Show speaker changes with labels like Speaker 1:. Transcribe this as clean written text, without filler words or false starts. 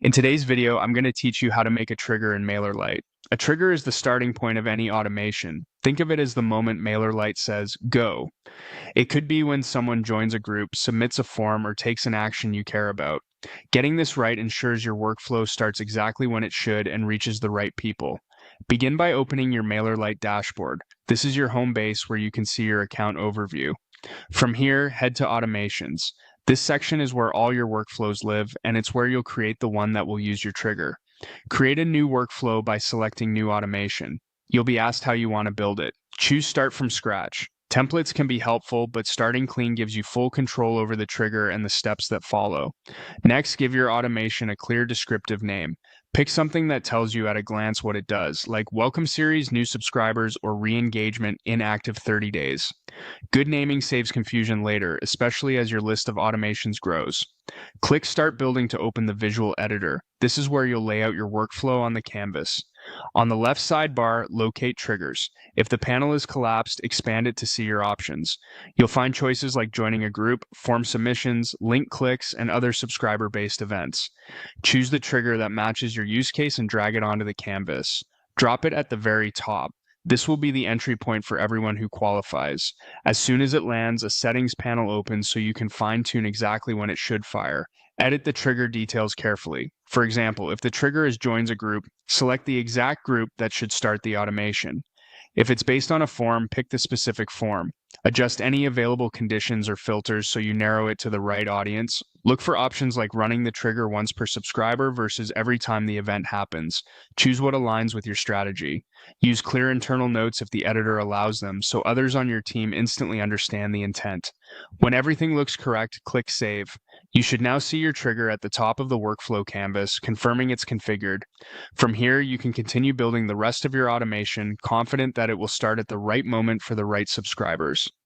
Speaker 1: In today's video, I'm going to teach you how to make a trigger in Mailerlite. A trigger is the starting point of any automation. Think of it as the moment Mailerlite says, go. It could be when someone joins a group, submits a form, or takes an action you care about. Getting this right ensures your workflow starts exactly when it should and reaches the right people. Begin by opening your Mailerlite dashboard. This is your home base where you can see your account overview. From here, head to automations. This section is where all your workflows live, and it's where you'll create the one that will use your trigger. Create a new workflow by selecting New Automation. You'll be asked how you want to build it. Choose Start from Scratch. Templates can be helpful, but starting clean gives you full control over the trigger and the steps that follow. Next, give your automation a clear descriptive name. Pick something that tells you at a glance what it does, like Welcome Series, New Subscribers, or Re-engagement inactive 30 days. Good naming saves confusion later, especially as your list of automations grows. Click Start Building to open the visual editor. This is where you'll lay out your workflow on the canvas. On the left sidebar, locate triggers. If the panel is collapsed, expand it to see your options. You'll find choices like joining a group, form submissions, link clicks, and other subscriber-based events. Choose the trigger that matches your use case and drag it onto the canvas. Drop it at the very top. This will be the entry point for everyone who qualifies. As soon as it lands, a settings panel opens so you can fine-tune exactly when it should fire. Edit the trigger details carefully. For example, if the trigger is joins a group, select the exact group that should start the automation. If it's based on a form, pick the specific form. Adjust any available conditions or filters so you narrow it to the right audience. Look for options like running the trigger once per subscriber versus every time the event happens. Choose what aligns with your strategy. Use clear internal notes if the editor allows them so others on your team instantly understand the intent. When everything looks correct, click Save. You should now see your trigger at the top of the workflow canvas, confirming it's configured. From here, you can continue building the rest of your automation, confident that it will start at the right moment for the right subscribers.